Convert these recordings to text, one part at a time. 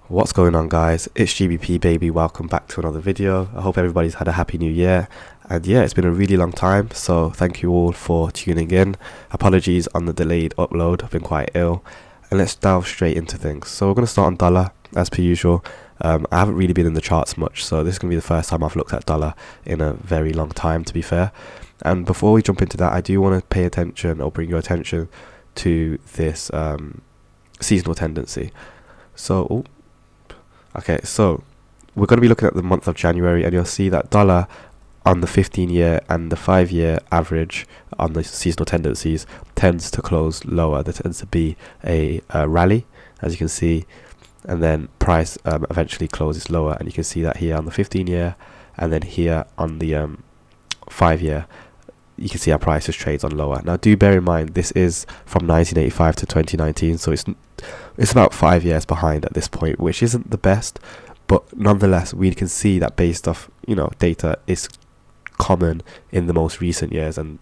What's going on, guys? It's GBP baby. Welcome back to another video. I hope everybody's had a happy new year, and yeah, it's been a really long time, so thank you all for tuning in. Apologies on the delayed upload, I've been quite ill. And let's delve straight into things. So we're going to start on dollar as per usual. I haven't really been in the charts much, so this is going to be the first time I've looked at dollar in a very long time, to be fair. And before we jump into that, I do want to pay attention or bring your attention to this seasonal tendency. So okay, so we're going to be looking at the month of January, and you'll see that dollar on the 15-year and the 5-year average on the seasonal tendencies tends to close lower. There tends to be a rally, as you can see, and then price eventually closes lower, and you can see that here on the 15-year, and then here on the 5-year. You can see our prices trades on lower. Now, do bear in mind this is from 1985 to 2019, so it's about 5 years behind at this point, which isn't the best, but nonetheless we can see that based off data is common in the most recent years, and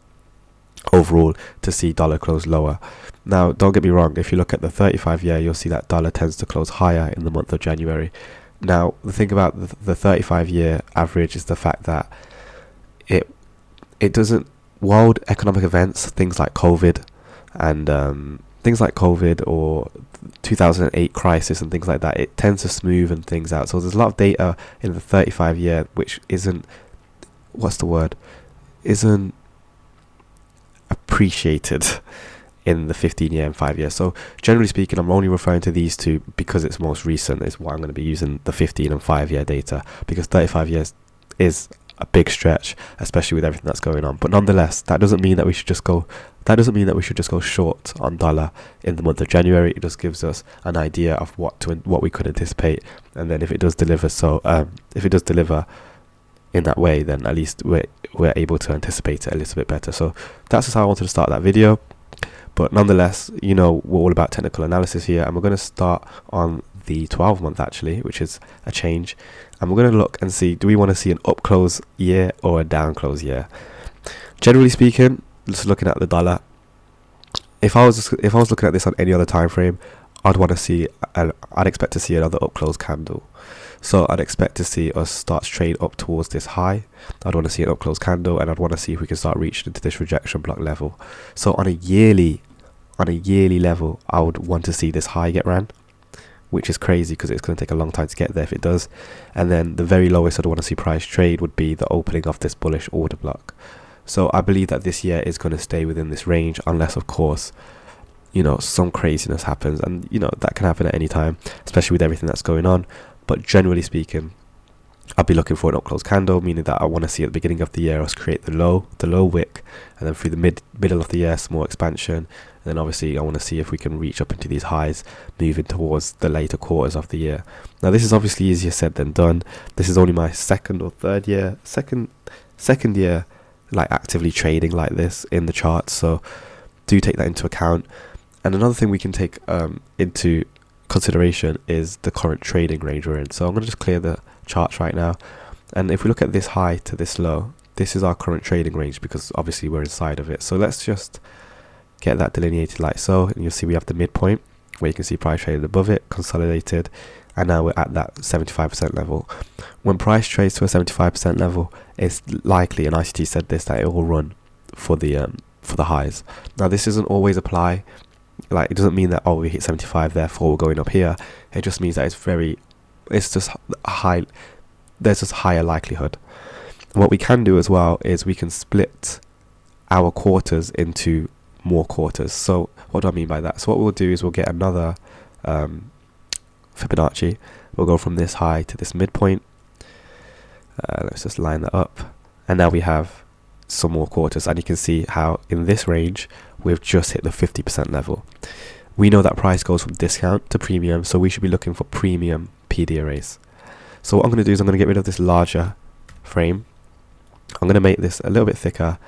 overall to see dollar close lower. Now, don't get me wrong, if you look at the 35-year, you'll see that dollar tends to close higher in the month of January. Now, the thing about the 35-year average is the fact that it doesn't. World economic events, things like COVID or 2008 crisis and things like that, it tends to smoothen things out. So there's a lot of data in the 35-year which isn't appreciated in the 15-year and 5-year. So generally speaking, I'm only referring to these two because it's most recent is why I'm going to be using the 15 and 5-year data, because 35 years is a big stretch, especially with everything that's going on. But nonetheless, that doesn't mean that we should just go short on dollar in the month of January. It just gives us an idea of what we could anticipate, and then if it does deliver in that way, then at least we're able to anticipate it a little bit better. So that's just how I wanted to start that video. But nonetheless, we're all about technical analysis here, and we're going to start on the 12-month actually, which is a change, and we're going to look and see, do we want to see an up close year or a down close year? Generally speaking, just looking at the dollar, if I was looking at this on any other time frame, I'd expect to see another up close candle. So I'd expect to see us start trade up towards this high. I'd want to see an up close candle, and I'd want to see if we can start reaching into this rejection block level. So on a yearly level, I would want to see this high get ran, which is crazy because it's going to take a long time to get there if it does. And then the very lowest I'd want to see price trade would be the opening of this bullish order block. So I believe that this year is going to stay within this range, unless of course some craziness happens, and that can happen at any time, especially with everything that's going on. But generally speaking, I'll be looking for an up close candle, meaning that I want to see at the beginning of the year us create the low wick, and then through the middle of the year some more expansion, and then obviously I want to see if we can reach up into these highs moving towards the later quarters of the year. Now, this is obviously easier said than done. This is only my second year like actively trading like this in the charts, so do take that into account. And another thing we can take into consideration is the current trading range we're in. So I'm going to just clear the charts right now, and if we look at this high to this low, this is our current trading range, because obviously we're inside of it. So let's just get that delineated like so, and you'll see we have the midpoint where you can see price traded above it, consolidated, and now we're at that 75% level. When price trades to a 75% level, it's likely, and ICT said this, that it will run for the highs. Now, this doesn't always apply. Like, it doesn't mean that we hit 75, therefore we're going up here. It just means that it's just high. There's just higher likelihood. And what we can do as well is we can split our quarters into more quarters. So what do I mean by that? So what we'll do is we'll get another Fibonacci. We'll go from this high to this midpoint. Let's just line that up, and now we have some more quarters, and you can see how in this range we've just hit the 50% level. We know that price goes from discount to premium, so we should be looking for premium PD arrays. So what I'm going to do is I'm going to get rid of this larger frame. I'm going to make this a little bit thicker,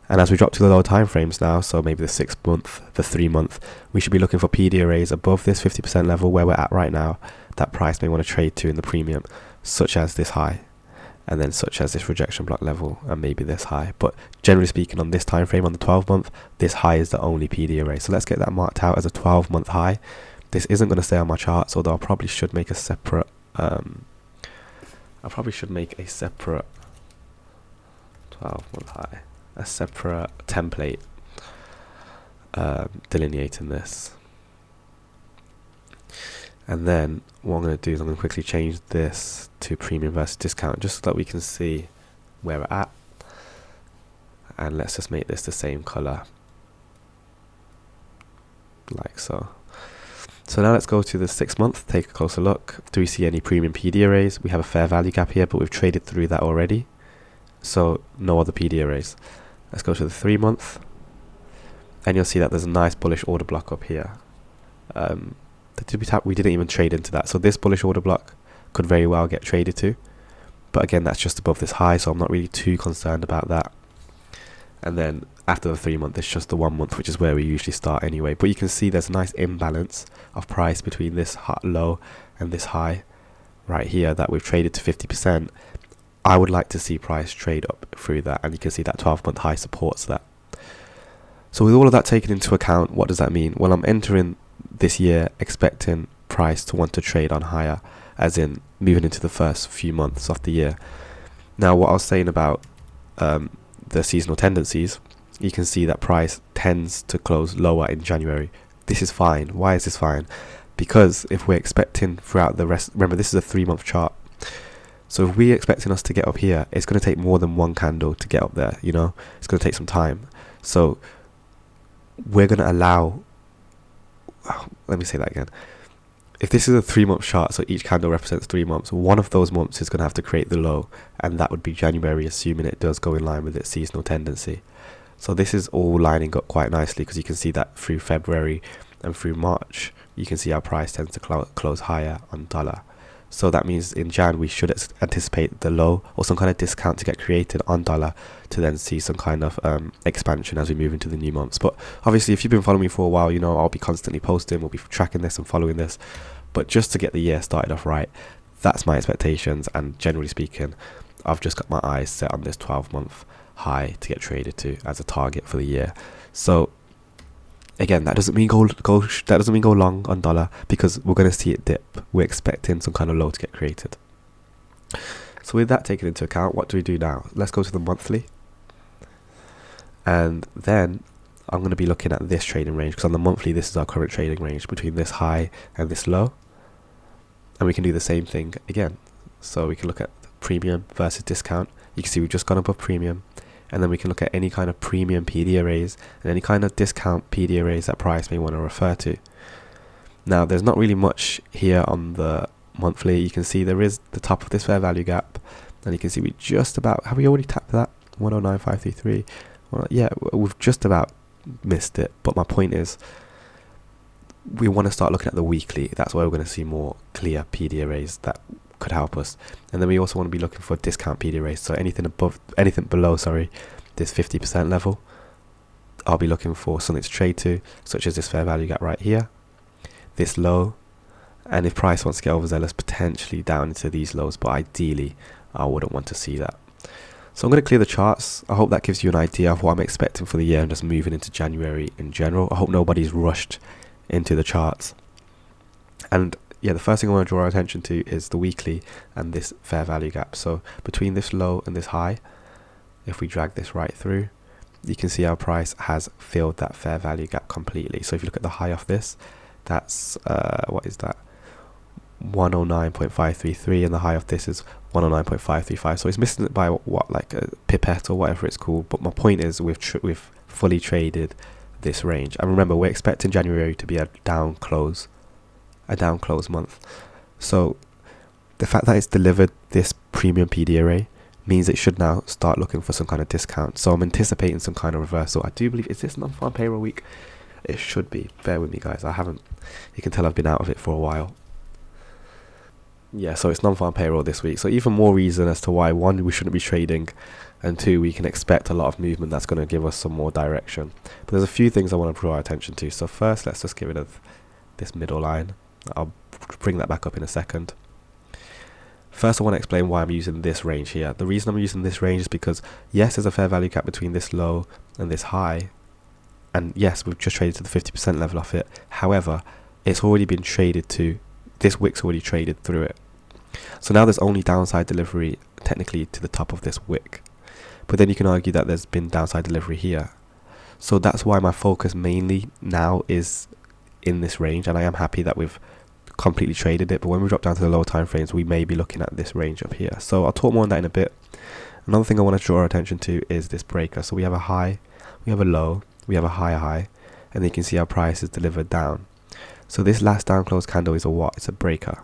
and as we drop to the lower time frames now, so maybe the 6 month, the 3 month, we should be looking for PD arrays above this 50% level where we're at right now, that price may want to trade to in the premium, such as this high, and then such as this rejection block level, and maybe this high. But generally speaking, on this time frame, on the 12 month, this high is the only PD array. So let's get that marked out as a 12 month high, This isn't going to stay on my charts, although I probably should make a separate 12-month high, a separate template delineating this. And then what I'm going to do is I'm going to quickly change this to premium versus discount, just so that we can see where we're at. And let's just make this the same color, like so. So now let's go to the 6 month, take a closer look. Do we see any premium PD arrays? We have a fair value gap here, but we've traded through that already, so no other PD arrays. Let's go to the 3 month, and you'll see that there's a nice bullish order block up here. We didn't even trade into that, so this bullish order block could very well get traded to, but again, that's just above this high, so I'm not really too concerned about that. And then after the 3 month, it's just the 1 month, which is where we usually start anyway. But you can see there's a nice imbalance of price between this low and this high right here that we've traded to 50%. I would like to see price trade up through that, and you can see that 12-month high supports that. So with all of that taken into account, what does that mean? Well, I'm entering this year expecting price to want to trade on higher, as in moving into the first few months of the year. Now, what I was saying about the seasonal tendencies, you can see that price tends to close lower in January. This is fine. Why is this fine? Because if we're expecting throughout the rest, remember this is a 3 month chart, so if we're expecting us to get up here, it's going to take more than one candle to get up there, you know, it's going to take some time. So we're going to allow, let me say that again, if this is a 3 month chart, so each candle represents 3 months, one of those months is going to have to create the low, and that would be January, assuming it does go in line with its seasonal tendency. So this is all lining up quite nicely, because you can see that through February and through March, you can see our price tends to close higher on dollar. So that means in Jan we should anticipate the low or some kind of discount to get created on dollar, to then see some kind of expansion as we move into the new months. But obviously, if you've been following me for a while, you know I'll be constantly posting, we'll be tracking this and following this. But just to get the year started off right, that's my expectations, and generally speaking, I've just got my eyes set on this 12-month high to get traded to as a target for the year. So again, that doesn't mean go long on dollar, because we're going to see it dip. We're expecting some kind of low to get created. So with that taken into account, what do we do now? Let's go to the monthly, and then I'm going to be looking at this trading range, because on the monthly this is our current trading range between this high and this low, and we can do the same thing again. So we can look at premium versus discount. You can see we've just gone above premium, and then we can look at any kind of premium PD arrays and any kind of discount PD arrays that price may want to refer to. Now there's not really much here on the monthly. You can see there is the top of this fair value gap, and you can see we just about, have we already tapped that? 109.533. Well, yeah, we've just about missed it, but my point is we want to start looking at the weekly. That's where we're going to see more clear PD arrays that could help us. And then we also want to be looking for discount PD arrays, so anything below this 50% level, I'll be looking for something to trade to, such as this fair value gap right here, this low, and if price wants to get overzealous, potentially down into these lows, but ideally I wouldn't want to see that. So I'm going to clear the charts. I hope that gives you an idea of what I'm expecting for the year and just moving into January in general. I hope nobody's rushed into the charts. And yeah, the first thing I want to draw our attention to is the weekly and this fair value gap. So between this low and this high, if we drag this right through, you can see our price has filled that fair value gap completely. So if you look at the high of this, that's what is that, 109.533, and the high of this is 109.535. So it's missing it by what, like a pipette or whatever it's called. But my point is we've fully traded this range, and remember we're expecting January to be a down close month. So the fact that it's delivered this premium PD array means it should now start looking for some kind of discount. So I'm anticipating some kind of reversal. I do believe, is this non-farm payroll week? It should be. Bear with me guys, you can tell I've been out of it for a while. Yeah, so it's non-farm payroll this week, so even more reason as to why, one, we shouldn't be trading, and two, we can expect a lot of movement that's going to give us some more direction. But there's a few things I want to draw our attention to. So first, let's just get rid of this middle line. I'll bring that back up in a second. First, I want to explain why I'm using this range here. The reason I'm using this range is because, yes, there's a fair value gap between this low and this high, and yes, we've just traded to the 50% level of it. However, it's already been traded to, this wick's already traded through it. So now there's only downside delivery technically to the top of this wick. But then you can argue that there's been downside delivery here. So that's why my focus mainly now is in this range, and I am happy that we've completely traded it. But when we drop down to the lower time frames, we may be looking at this range up here. So I'll talk more on that in a bit. Another thing I want to draw our attention to is this breaker. So we have a high, we have a low, we have a high, and then you can see our price is delivered down. So this last down close candle is a what? It's a breaker.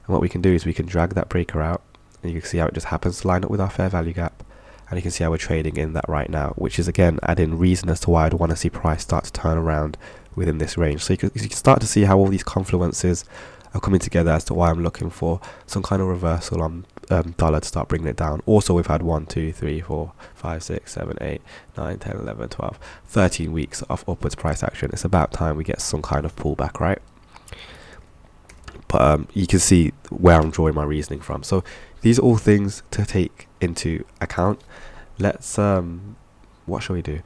And what we can do is we can drag that breaker out, and you can see how it just happens to line up with our fair value gap. And you can see how we're trading in that right now, which is again adding reason as to why I'd want to see price start to turn around within this range. So you can start to see how all these confluences are coming together as to why I'm looking for some kind of reversal on dollar to start bringing it down. Also, we've had 1, 2, 3, 4, 5, 6, 7, 8, 9, 10, 11, 12, 13 weeks of upwards price action. It's about time we get some kind of pullback, right? But you can see where I'm drawing my reasoning from. So these are all things to take into account. Let's what shall we do?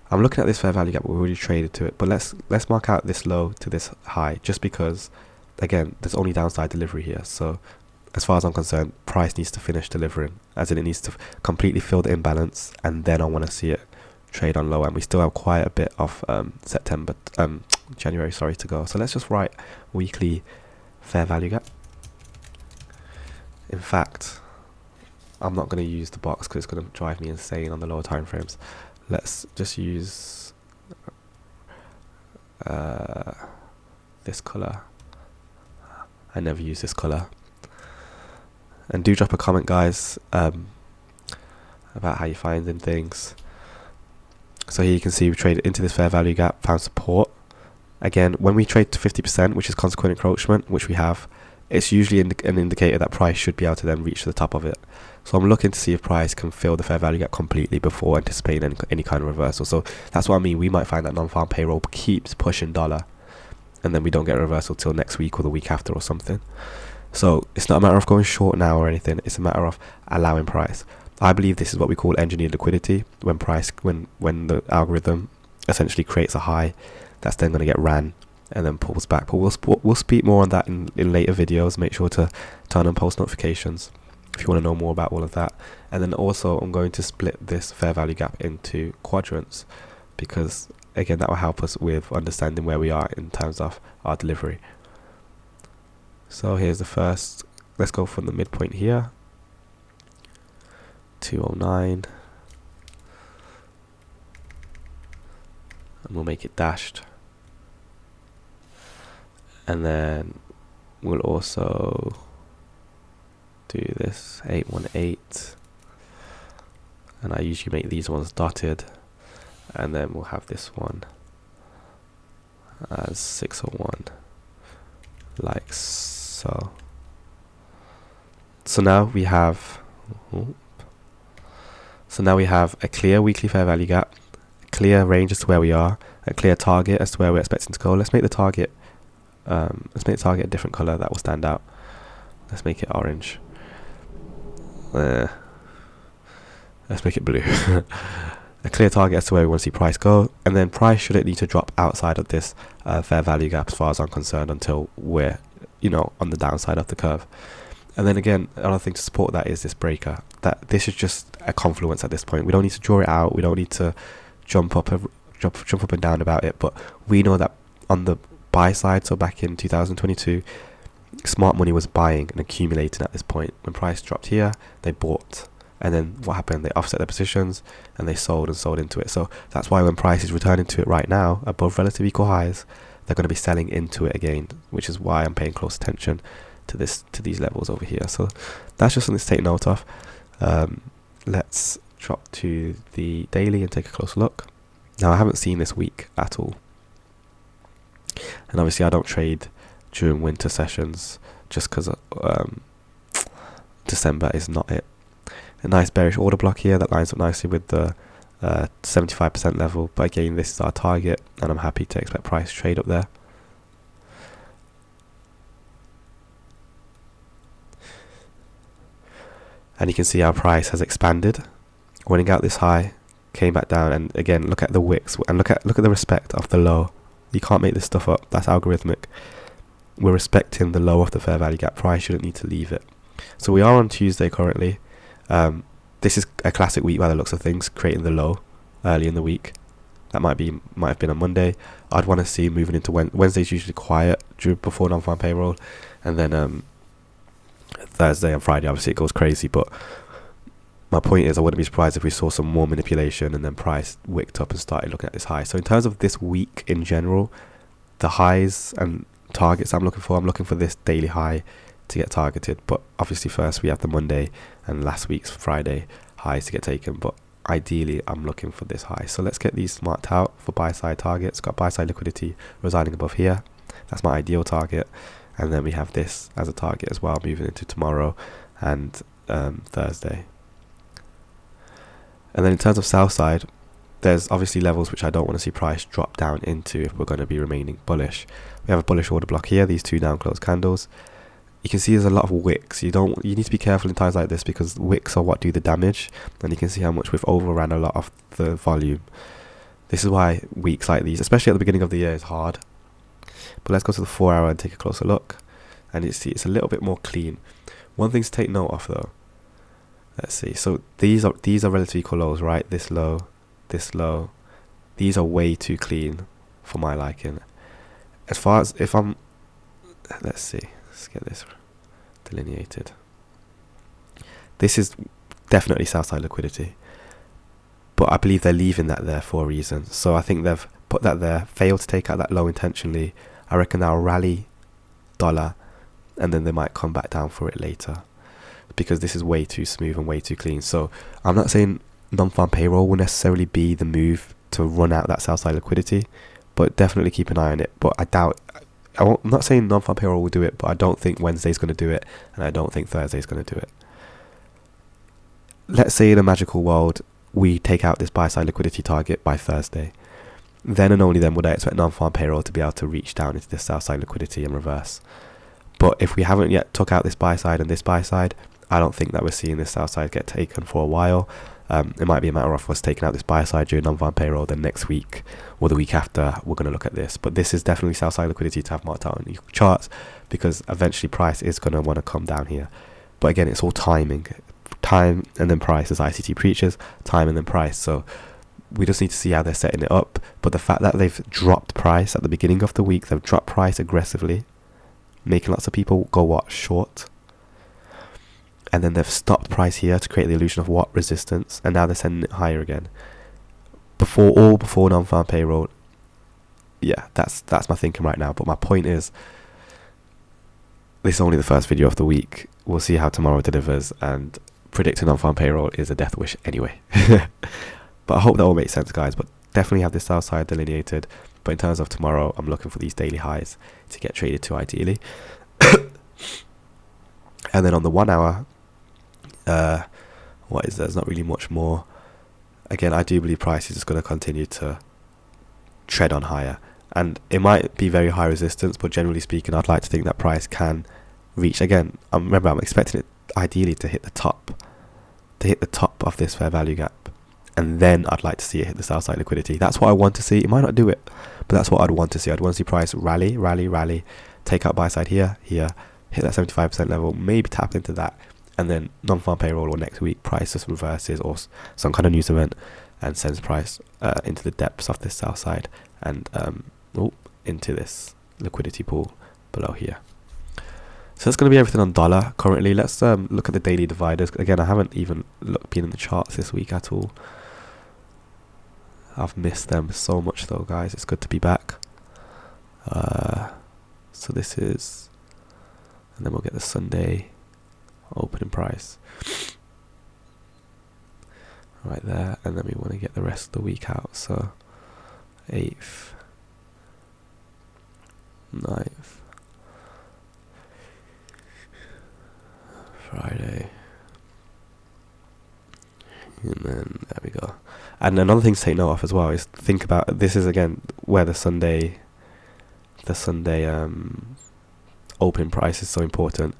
I'm looking at this fair value gap. We've already traded to it, but let's mark out this low to this high, just because again there's only downside delivery here. So as far as I'm concerned, price needs to finish delivering, as in it needs to completely fill the imbalance, and then I want to see it trade on low. And we still have quite a bit of January to go. So let's just write weekly fair value gap. In fact, I'm not going to use the box because it's going to drive me insane on the lower time frames. Let's just use this color. I never use this color. And do drop a comment, guys, about how you're finding things. So here you can see we traded into this fair value gap, found support. Again, when we trade to 50%, which is consequent encroachment, which we have, it's usually an indicator that price should be able to then reach the top of it. So I'm looking to see if price can fill the fair value gap completely before anticipating any kind of reversal. So that's what I mean. We might find that non-farm payroll keeps pushing dollar, and then we don't get a reversal till next week or the week after or something. So it's not a matter of going short now or anything. It's a matter of allowing price. I believe this is what we call engineered liquidity, when when the algorithm essentially creates a high that's then going to get ran and then pulls back. But we'll speak more on that in later videos. Make sure to turn on post notifications if you want to know more about all of that. And then also I'm going to split this fair value gap into quadrants, because again that will help us with understanding where we are in terms of our delivery. So here's the first. Let's go from the midpoint here, 209, and we'll make it dashed. And then we'll also do this 818, and I usually make these ones dotted, and then we'll have this one as 601, like so. So now we have a clear weekly fair value gap, a clear range as to where we are, a clear target as to where we're expecting to go. Let's make the target a different color that will stand out. Let's make it orange. Let's make it blue. A clear target as to where we want to see price go, and then price shouldn't need to drop outside of this fair value gap as far as I'm concerned until we're on the downside of the curve. And then again, another thing to support that is this breaker. That this is just a confluence at this point. We don't need to draw it out. We don't need to jump up and down about it. But we know that on the buy side, so back in 2022, smart money was buying and accumulating at this point. When price dropped here, they bought. And then what happened? They offset their positions and they sold into it. So that's why when price is returning to it right now, above relative equal highs, they're going to be selling into it again, which is why I'm paying close attention to these levels over here. So that's just something to take note of. Let's drop to the daily and take a closer look. Now I haven't seen this week at all, and obviously I don't trade during winter sessions just because December is not it. A nice bearish order block here that lines up nicely with the 75% level, but again this is our target and I'm happy to expect price to trade up there. And you can see our price has expanded, winning out this high, came back down, and again look at the wicks and look at the respect of the low. You can't make this stuff up. That's algorithmic. we're respecting the low of the fair value gap. Price shouldn't need to leave it. So we are on Tuesday currently. This is a classic week by the looks of things, creating the low early in the week. That might have been on Monday. I'd want to see moving into Wednesday's usually quiet before non-farm payroll, and then Thursday and Friday obviously it goes crazy. But my point is, I wouldn't be surprised if we saw some more manipulation and then price wicked up and started looking at this high. So in terms of this week in general, the highs and targets I'm looking for this daily high to get targeted. But obviously first we have the Monday and last week's Friday highs to get taken. But ideally I'm looking for this high. So let's get these marked out for buy side targets. Got buy side liquidity residing above here. That's my ideal target. And then we have this as a target as well, moving into tomorrow and Thursday. And then in terms of sell side, there's obviously levels which I don't want to see price drop down into if we're going to be remaining bullish. We have a bullish order block here, these two down close candles. You can see there's a lot of wicks. You need to be careful in times like this, because wicks are what do the damage, and you can see how much we've overran a lot of the volume. This is why weeks like these, especially at the beginning of the year, is hard. But let's go to the 4 hour and take a closer look, and you see it's a little bit more clean. One thing to take note of though, let's see, so these are relatively equal lows, right? This low, these are way too clean for my liking. As far as if I'm, let's get this delineated. This is definitely south side liquidity, but I believe they're leaving that there for a reason. So I think they've put that there, failed to take out that low intentionally. I reckon they'll rally dollar, and then they might come back down for it later, because this is way too smooth and way too clean. So I'm not saying non-farm payroll will necessarily be the move to run out that south side liquidity, but definitely keep an eye on it. But I'm not saying non-farm payroll will do it, but I don't think Wednesday's going to do it, and I don't think Thursday's going to do it. Let's say in a magical world we take out this buy side liquidity target by Thursday. Then and only then would I expect non-farm payroll to be able to reach down into this south side liquidity and reverse. But if we haven't yet took out this buy side and this buy side, I don't think that we're seeing this south side get taken for a while. It might be a matter of us taking out this buy side during non-farm payroll, then next week or the week after we're going to look at this. But this is definitely south side liquidity to have marked out on your charts, because eventually price is going to want to come down here. But again, it's all timing. Time and then price, as ICT preaches, time and then price. So we just need to see how they're setting it up. But the fact that they've dropped price at the beginning of the week, they've dropped price aggressively, making lots of people go short. And then they've stopped price here to create the illusion of what resistance, and now they're sending it higher again. Before non-farm payroll. Yeah, that's my thinking right now. But my point is, this is only the first video of the week. We'll see how tomorrow delivers, and predicting non-farm payroll is a death wish anyway. But I hope that all makes sense, guys. But definitely have this south side delineated. But in terms of tomorrow, I'm looking for these daily highs to get traded to ideally. And then on the 1 hour, there's not really much more. Again, I do believe price is just going to continue to tread on higher, and it might be very high resistance, but generally speaking, I'd like to think that price can reach, again, remember I'm expecting it ideally to hit the top of this fair value gap, and then I'd like to see it hit the south side liquidity. That's what I want to see. It might not do it, but that's what I'd want to see. I'd want to see price rally, take out buy side here, hit that 75% level, maybe tap into that, and then non-farm payroll or next week price just reverses, or some kind of news event, and sends price into the depths of this south side, and into this liquidity pool below here. So that's going to be everything on dollar currently. Let's look at the daily dividers. Again, I haven't even been in the charts this week at all. I've missed them so much though, guys. It's good to be back. So this is, and then we'll get the Sunday opening price right there, and then we want to get the rest of the week out. So 8th, 9th, Friday, and then there we go. And another thing to take note of as well is, think about, this is again where the Sunday opening price is so important.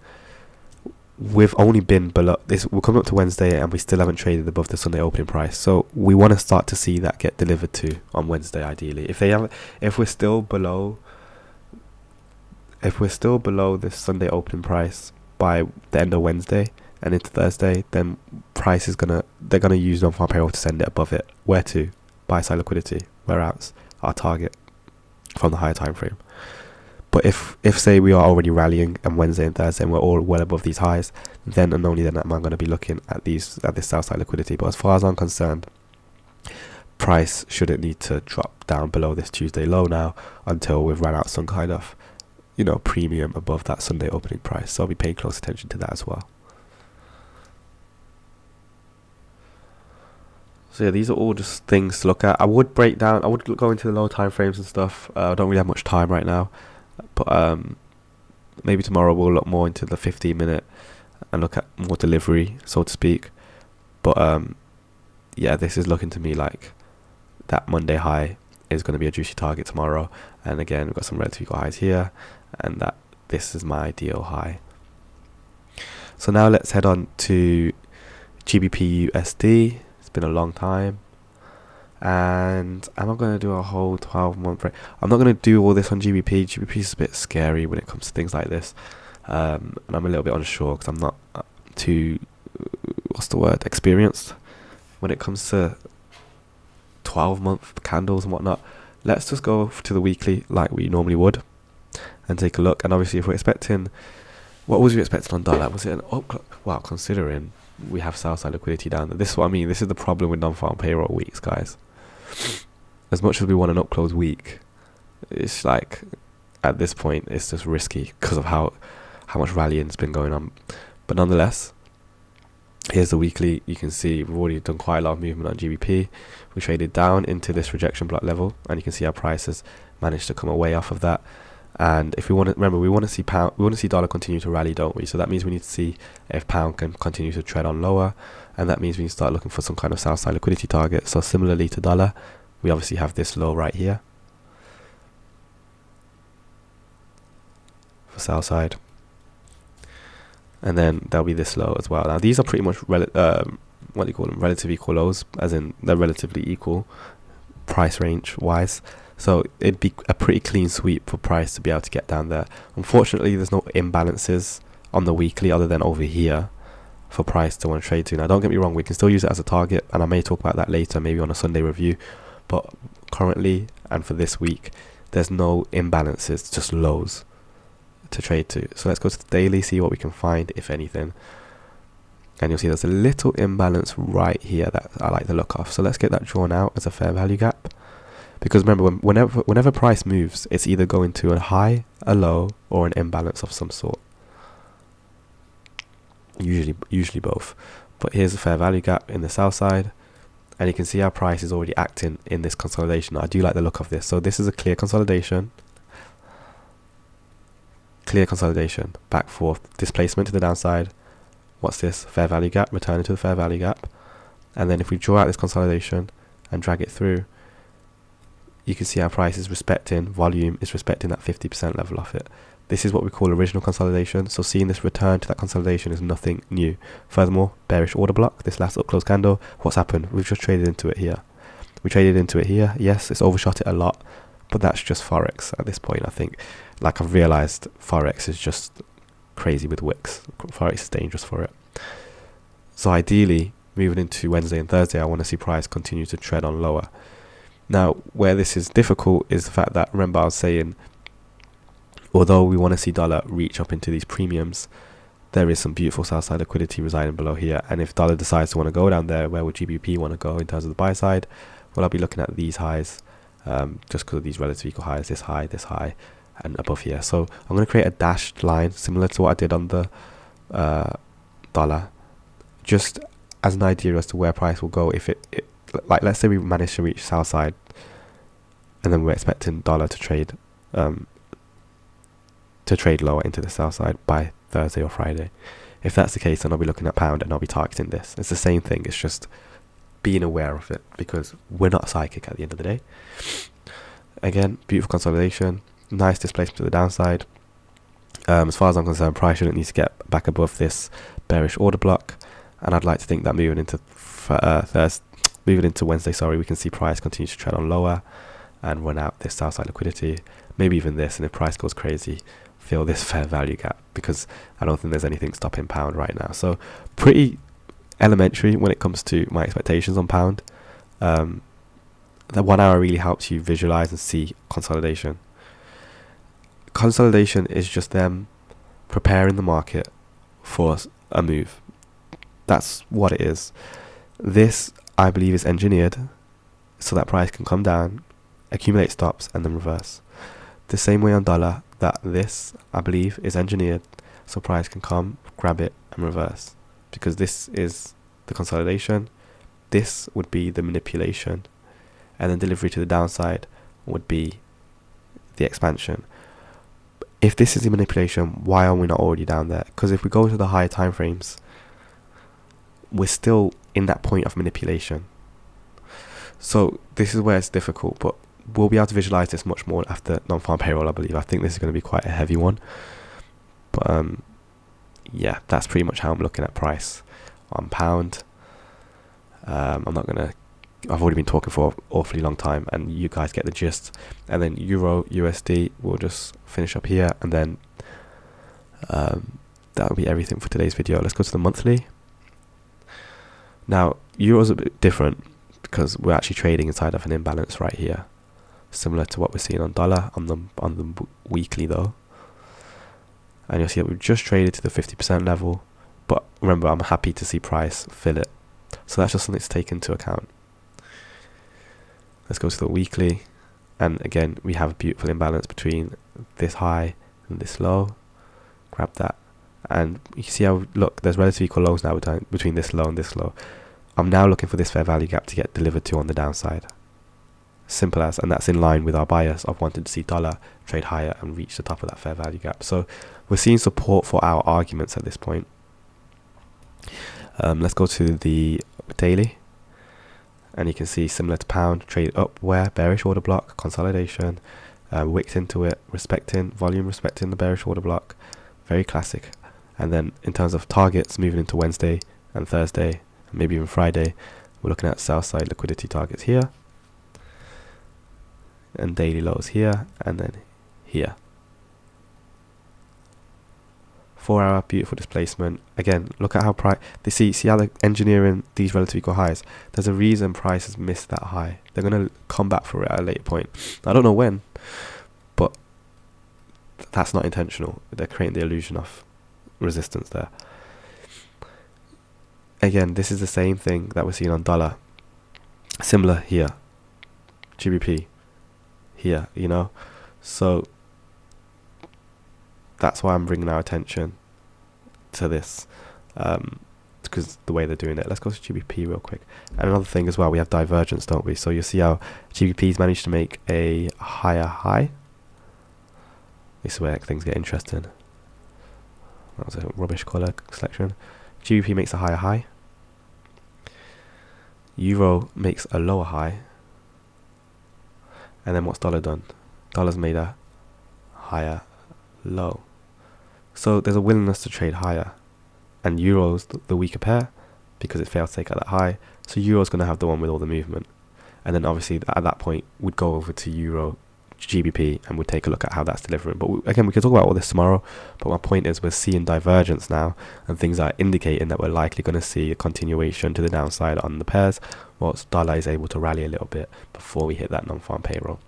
We've only been below this, we're coming up to Wednesday and we still haven't traded above the Sunday opening price, so we want to start to see that get delivered to on Wednesday ideally. If we're still below, if we're still below this Sunday opening price by the end of Wednesday and into Thursday, then price is they're gonna use non-farm payroll to send it above it. Where to? Buy side liquidity. Where else? Our target from the higher time frame. But if say we are already rallying and Wednesday and Thursday and we're all well above these highs, then and only then am I going to be looking at this sell side liquidity. But as far as I'm concerned, price shouldn't need to drop down below this Tuesday low now until we've run out some kind of, premium above that Sunday opening price. So I'll be paying close attention to that as well. So yeah, these are all just things to look at. I would go into the low time frames and stuff. I don't really have much time right now, but maybe tomorrow we'll look more into the 15-minute and look at more delivery, so to speak. But yeah, this is looking to me like that Monday high is going to be a juicy target tomorrow. And again, we've got some relative equal highs here, and that this is my ideal high. So now let's head on to GBP USD. It's been a long time, and I'm not going to do a whole 12-month rate. I'm not going to do all this on GBP. GBP is a bit scary when it comes to things like this, and I'm a little bit unsure because I'm not too experienced when it comes to 12-month candles and whatnot. Let's just go to the weekly like we normally would and take a look. And obviously, if we're expecting, what was we expecting on dollar? Was it an up? Wow, considering we have sell side liquidity down there. This is what I mean. This is the problem with non-farm payroll weeks, guys. As much as we want an up close week, it's like at this point it's just risky because of how much rallying's been going on. But nonetheless, here's the weekly. You can see we've already done quite a lot of movement on GBP. We traded down into this rejection block level, and you can see our prices managed to come away off of that. And if we want to remember, we want to see dollar continue to rally, don't we? So that means we need to see if pound can continue to tread on lower, and that means we need to start looking for some kind of sell side liquidity target. So similarly to dollar, we obviously have this low right here for sell side, and then there'll be this low as well. Now these are pretty much relative equal lows, as in they're relatively equal price range wise. So it'd be a pretty clean sweep for price to be able to get down there. Unfortunately, there's no imbalances on the weekly other than over here for price to want to trade to. Now don't get me wrong, we can still use it as a target, and I may talk about that later, maybe on a Sunday review. But currently and for this week, there's no imbalances, just lows to trade to. So let's go to the daily, see what we can find, if anything. And you'll see there's a little imbalance right here that I like the look of. So let's get that drawn out as a fair value gap. Because remember, whenever price moves, it's either going to a high, a low, or an imbalance of some sort. Usually both. But here's a fair value gap in the sell side, and you can see our price is already acting in this consolidation. I do like the look of this. So this is a clear consolidation, back forth, displacement to the downside. What's this? Fair value gap, returning to the fair value gap. And then if we draw out this consolidation and drag it through, you can see our price is respecting, volume is respecting that 50% level of it. This is what we call original consolidation. So seeing this return to that consolidation is nothing new. Furthermore, bearish order block, this last up close candle, what's happened? We've just traded into it here. We traded into it here. Yes, it's overshot it a lot, but that's just Forex at this point. I think, like I've realized, Forex is just crazy with wicks. Forex is dangerous for it. So ideally, moving into Wednesday and Thursday, I want to see price continue to tread on lower. Now, where this is difficult is the fact that, remember I was saying, although we want to see dollar reach up into these premiums, there is some beautiful sell side liquidity residing below here. And if dollar decides to want to go down there, where would GBP want to go in terms of the buy side? Well, I'll be looking at these highs, just because of these relative equal highs, this high, and above here. So I'm going to create a dashed line similar to what I did on the dollar, just as an idea as to where price will go if it like, let's say we managed to reach sell side, and then we're expecting dollar to trade lower into the sell side by Thursday or Friday. If that's the case, then I'll be looking at pound and I'll be targeting this. It's the same thing. It's just being aware of it, because we're not psychic at the end of the day. Again, beautiful consolidation, nice displacement to the downside. As far as I'm concerned, price shouldn't need to get back above this bearish order block, and I'd like to think that moving into Wednesday, we can see price continue to trend on lower and run out this sell side liquidity, maybe even this. And if price goes crazy, fill this fair value gap, because I don't think there's anything stopping pound right now. So pretty elementary when it comes to my expectations on pound. The 1 hour really helps you visualize and see consolidation. Consolidation is just them preparing the market for a move. That's what it is. This, I believe, is engineered so that price can come down, accumulate stops, and then reverse. The same way on dollar, that this, I believe, is engineered so price can come, grab it, and reverse. Because this is the consolidation, this would be the manipulation, and then delivery to the downside would be the expansion. If this is the manipulation, why are we not already down there? Because if we go to the higher time frames, we're still in that point of manipulation. So this is where it's difficult, but we'll be able to visualize this much more after non-farm payroll, I believe. I think this is going to be quite a heavy one. But yeah, that's pretty much how I'm looking at price on pound. I've already been talking for an awfully long time, and you guys get the gist. And then Euro, USD, we'll just finish up here, and then that will be everything for today's video. Let's go to the monthly. Now, Euro's a bit different because we're actually trading inside of an imbalance right here, similar to what we're seeing on dollar on the weekly though. And you'll see that we've just traded to the 50% level, but remember, I'm happy to see price fill it. So that's just something to take into account. Let's go to the weekly, and again we have a beautiful imbalance between this high and this low. Grab that, and you see how, look, there's relative equal lows now between this low and this low. I'm now looking for this fair value gap to get delivered to on the downside. Simple as, and that's in line with our bias of wanting to see dollar trade higher and reach the top of that fair value gap. So we're seeing support for our arguments at this point. Let's go to the daily, and you can see, similar to pound, trade up where bearish order block, consolidation, wicked into it, respecting volume, respecting the bearish order block, very classic. And then in terms of targets, moving into Wednesday and Thursday, and maybe even Friday, we're looking at sell side liquidity targets here, and daily lows here, and then here. 4 hour beautiful displacement. Again, look at how price, see how they're engineering these relative equal highs. There's a reason price has missed that high. They're going to come back for it at a later point. I don't know when, but that's not intentional. They're creating the illusion of resistance there. Again, this is the same thing that we're seeing on dollar. Similar here. GBP here, you know. So that's why I'm bringing our attention to this, because the way they're doing it. Let's go to GBP real quick. And another thing as well, we have divergence, don't we? So you'll see how GBP's managed to make a higher high. This is where things get interesting. That was a rubbish colour selection. GBP makes a higher high. Euro makes a lower high. And then what's dollar done? Dollar's made a higher low. So there's a willingness to trade higher, and Euro's the weaker pair because it failed to take out that high. So Euro's going to have the one with all the movement, and then obviously at that point we'd go over to Euro GBP and we'd take a look at how that's delivering. But again, we can talk about all this tomorrow, but my point is we're seeing divergence now, and things are indicating that we're likely going to see a continuation to the downside on the pairs, whilst dollar is able to rally a little bit before we hit that non-farm payroll.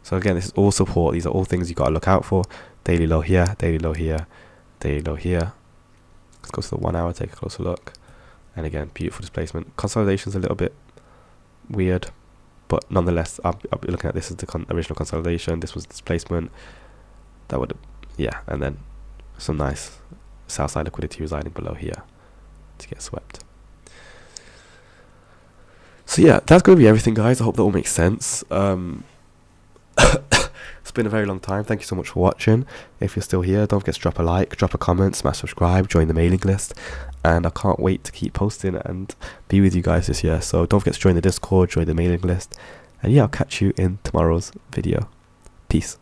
So again, this is all support. These are all things you got to look out for. Daily low here, daily low here, daily low here. Let's go to the 1 hour, take a closer look. And again, beautiful displacement. Consolidation's a little bit weird, but nonetheless, I'll be looking at this as the original consolidation. This was displacement. That would, yeah, and then some nice sell side liquidity residing below here to get swept. So yeah, that's going to be everything, guys. I hope that all makes sense. It's been a very long time. Thank you so much for watching. If you're still here, don't forget to drop a like, drop a comment, smash subscribe, join the mailing list, and I can't wait to keep posting and be with you guys this year. So don't forget to join the Discord, join the mailing list, and yeah, I'll catch you in tomorrow's video. Peace.